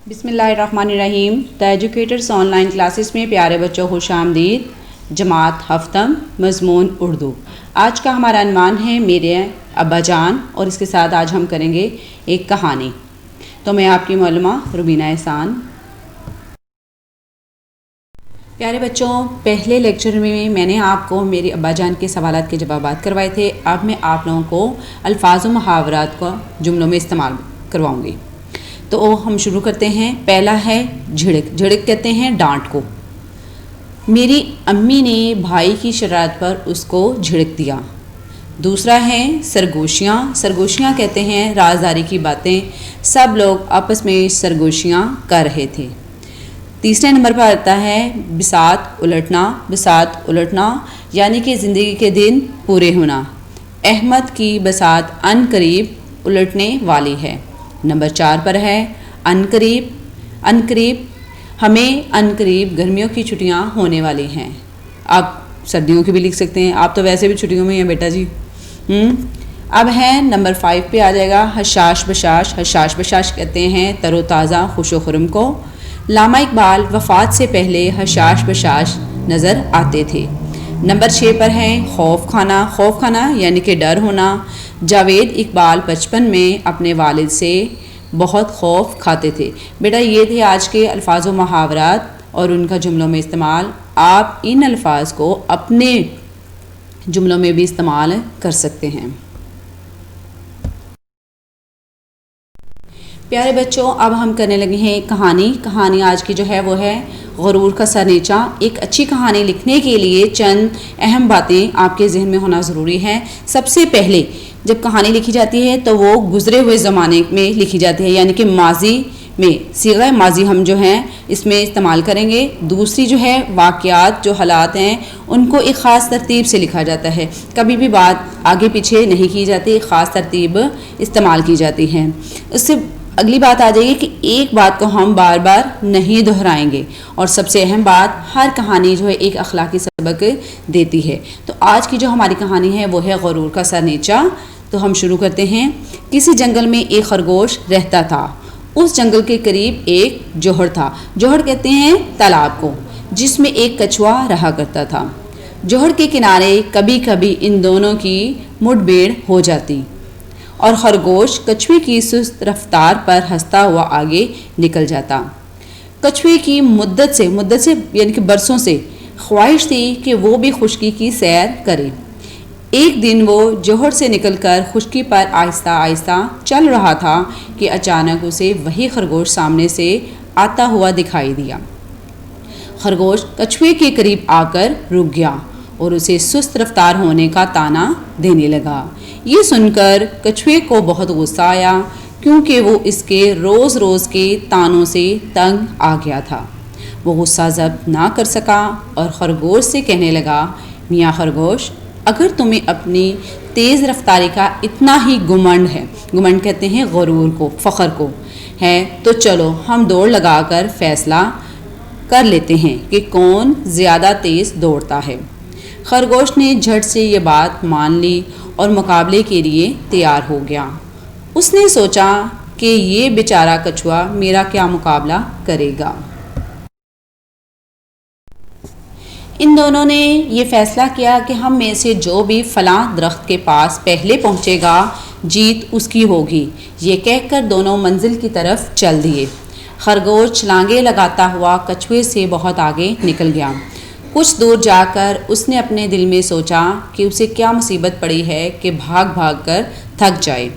بسم اللہ الرحمن الرحیم۔ دا ایجوکیٹرز آن لائن کلاسز میں پیارے بچوں خوش آمدید۔ جماعت ہفتم، مضمون اردو۔ آج کا ہمارا عنوان ہے میرے ابا جان، اور اس کے ساتھ آج ہم کریں گے ایک کہانی۔ تو میں آپ کی معلمہ روبینہ احسان۔ پیارے بچوں، پہلے لیکچر میں نے آپ کو میرے ابا جان کے سوالات کے جوابات کروائے تھے۔ اب میں آپ لوگوں کو الفاظ و محاورات کو جملوں میں استعمال کرواؤں گی۔ تو ہم شروع کرتے ہیں۔ پہلا ہے جھڑک۔ جھڑک کہتے ہیں ڈانٹ کو۔ میری امی نے بھائی کی شرارت پر اس کو جھڑک دیا۔ دوسرا ہے سرگوشیاں۔ سرگوشیاں کہتے ہیں رازداری کی باتیں۔ سب لوگ آپس میں سرگوشیاں کر رہے تھے۔ تیسرے نمبر پر آتا ہے بساط الٹنا۔ بساط الٹنا یعنی کہ زندگی کے دن پورے ہونا۔ احمد کی بساط عن قریب الٹنے والی ہے۔ نمبر 4 پر ہے عن قریب۔ عن قریب ہمیں عن قریب گرمیوں کی چھٹیاں ہونے والی ہیں۔ آپ سردیوں کی بھی لکھ سکتے ہیں، آپ تو ویسے بھی چھٹیوں میں ہیں بیٹا جی۔ اب ہے نمبر 5 پہ آ جائے گا حشاش بشاش۔ حشاش بشاش کہتے ہیں تر و تازہ خوش و خرم کو۔ علامہ اقبال وفات سے پہلے حشاش بشاش نظر آتے تھے۔ نمبر 6 پر ہے خوف کھانا۔ خوف کھانا یعنی کہ ڈر ہونا۔ جاوید اقبال بچپن میں اپنے والد سے بہت خوف کھاتے تھے۔ بیٹا یہ تھے آج کے الفاظ و محاورات اور ان کا جملوں میں استعمال۔ آپ ان الفاظ کو اپنے جملوں میں بھی استعمال کر سکتے ہیں۔ پیارے بچوں، اب ہم کرنے لگے ہیں ایک کہانی۔ کہانی آج کی جو ہے وہ ہے غرور کا سر نیچا۔ ایک اچھی کہانی لکھنے کے لیے چند اہم باتیں آپ کے ذہن میں ہونا ضروری ہے۔ سب سے پہلے جب کہانی لکھی جاتی ہے تو وہ گزرے ہوئے زمانے میں لکھی جاتی ہے، یعنی کہ ماضی میں، صیغہ ماضی ہم جو ہیں اس میں استعمال کریں گے۔ دوسری جو ہے واقعات، جو حالات ہیں ان کو ایک خاص ترتیب سے لکھا جاتا ہے۔ کبھی بھی بات آگے پیچھے نہیں کی جاتی، ایک خاص ترتیب استعمال کی جاتی ہے۔ اس سے اگلی بات آ جائے گی کہ ایک بات کو ہم بار بار نہیں دہرائیں گے، اور سب سے اہم بات ہر کہانی جو ہے ایک اخلاقی سبق دیتی ہے۔ تو آج کی جو ہماری کہانی ہے وہ ہے غرور کا سر نیچا۔ تو ہم شروع کرتے ہیں۔ کسی جنگل میں ایک خرگوش رہتا تھا۔ اس جنگل کے قریب ایک جوہر تھا۔ جوہر کہتے ہیں تالاب کو، جس میں ایک کچھوا رہا کرتا تھا۔ جوہر کے کنارے کبھی کبھی ان دونوں کی مٹ بھیڑ ہو جاتی اور خرگوش کچھوے کی سست رفتار پر ہنستا ہوا آگے نکل جاتا۔ کچھوے کی مدت سے یعنی کہ برسوں سے خواہش تھی کہ وہ بھی خشکی کی سیر کرے۔ ایک دن وہ جوہر سے نکل کر خشکی پر آہستہ آہستہ چل رہا تھا کہ اچانک اسے وہی خرگوش سامنے سے آتا ہوا دکھائی دیا۔ خرگوش کچھوے کے قریب آ کر رک گیا اور اسے سست رفتار ہونے کا طعنہ دینے لگا۔ یہ سن کر کچھوے کو بہت غصہ آیا، کیونکہ وہ اس کے روز روز کے طعنوں سے تنگ آ گیا تھا۔ وہ غصہ ضبط نہ کر سکا اور خرگوش سے کہنے لگا، میاں خرگوش، اگر تمہیں اپنی تیز رفتاری کا اتنا ہی گمنڈ ہے، گمنڈ کہتے ہیں غرور کو، فخر کو ہے، تو چلو ہم دوڑ لگا کر فیصلہ کر لیتے ہیں کہ کون زیادہ تیز دوڑتا ہے۔ خرگوش نے جھٹ سے یہ بات مان لی اور مقابلے کے لیے تیار ہو گیا۔ اس نے سوچا کہ یہ بیچارہ کچھوا میرا کیا مقابلہ کرے گا۔ ان دونوں نے یہ فیصلہ کیا کہ ہم میں سے جو بھی فلاں درخت کے پاس پہلے پہنچے گا جیت اس کی ہوگی۔ یہ کہہ کر دونوں منزل کی طرف چل دیے۔ خرگوش چھلانگیں لگاتا ہوا کچھوے سے بہت آگے نکل گیا۔ کچھ دور جا کر اس نے اپنے دل میں سوچا کہ اسے کیا مصیبت پڑی ہے کہ بھاگ بھاگ کر تھک جائے۔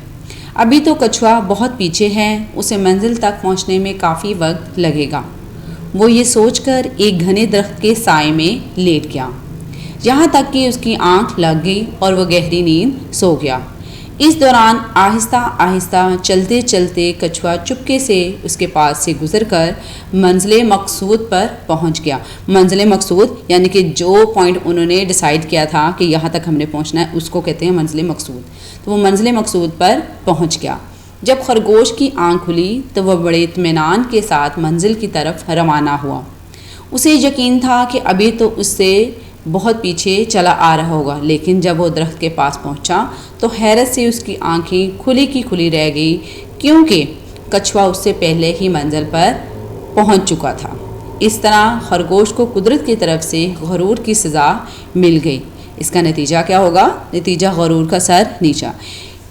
ابھی تو کچھوا بہت پیچھے ہے، اسے منزل تک پہنچنے میں کافی وقت لگے گا۔ وہ یہ سوچ کر ایک گھنے درخت کے سائے میں لیٹ گیا، یہاں تک کہ اس کی آنکھ لگ گئی اور وہ گہری نیند سو گیا۔ اس دوران آہستہ آہستہ چلتے چلتے کچھوا چپکے سے اس کے پاس سے گزر کر منزل مقصود پر پہنچ گیا۔ منزل مقصود یعنی کہ جو پوائنٹ انہوں نے ڈیسائیڈ کیا تھا کہ یہاں تک ہم نے پہنچنا ہے، اس کو کہتے ہیں منزل مقصود۔ تو وہ منزل مقصود پر پہنچ گیا۔ جب خرگوش کی آنکھ کھلی تو وہ بڑے اطمینان کے ساتھ منزل کی طرف روانہ ہوا۔ اسے یقین تھا کہ ابھی تو اس سے بہت پیچھے چلا آ رہا ہوگا، لیکن جب وہ درخت کے پاس پہنچا تو حیرت سے اس کی آنکھیں کھلی کی کھلی رہ گئی، کیونکہ کچھوا اس سے پہلے ہی منزل پر پہنچ چکا تھا۔ اس طرح خرگوش کو قدرت کی طرف سے غرور کی سزا مل گئی۔ اس کا نتیجہ کیا ہوگا؟ نتیجہ غرور کا سر نیچا۔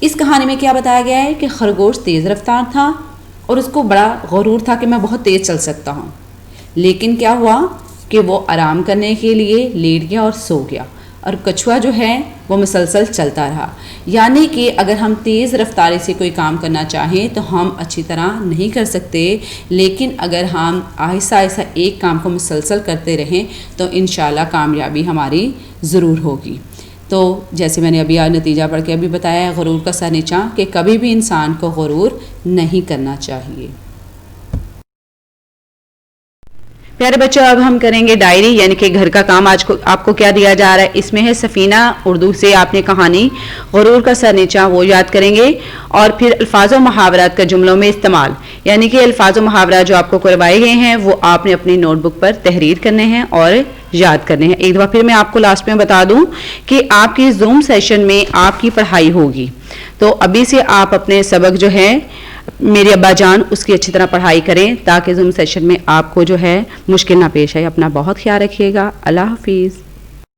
اس کہانی میں کیا بتایا گیا ہے کہ خرگوش تیز رفتار تھا اور اس کو بڑا غرور تھا کہ میں بہت تیز چل سکتا ہوں، لیکن کیا ہوا کہ وہ آرام کرنے کے لیے لیٹ گیا اور سو گیا، اور کچھوا جو ہے وہ مسلسل چلتا رہا۔ یعنی کہ اگر ہم تیز رفتاری سے کوئی کام کرنا چاہیں تو ہم اچھی طرح نہیں کر سکتے، لیکن اگر ہم آہستہ آہستہ ایک کام کو مسلسل کرتے رہیں تو انشاءاللہ کامیابی ہماری ضرور ہوگی۔ تو جیسے میں نے ابھی نتیجہ پڑھ کے ابھی بتایا ہے غرور کا سر نیچا، کہ کبھی بھی انسان کو غرور نہیں کرنا چاہیے۔ پیارے بچوں، اب ہم کریں گے ڈائری، یعنی کہ گھر کا کام۔ آج آپ کو کیا دیا جا رہا ہے؟ اس میں ہے سفینہ، اردو سے آپ نے کہانی غرور کا سر نیچا وہ یاد کریں گے، اور پھر الفاظ و محاورات کا جملوں میں استعمال، یعنی کہ الفاظ و محاورات جو آپ کو کروائے گئے ہیں وہ آپ نے اپنی نوٹ بک پر تحریر کرنے ہیں اور یاد کرنے ہیں۔ ایک دفعہ پھر میں آپ کو لاسٹ میں بتا دوں کہ آپ کی زوم سیشن میں آپ کی پڑھائی ہوگی، تو ابھی سے آپ اپنے سبق جو ہے میری ابا جان اس کی اچھی طرح پڑھائی کریں تاکہ زوم سیشن میں آپ کو جو ہے مشکل نہ پیش آئے۔ اپنا بہت خیال رکھیے گا۔ اللہ حافظ۔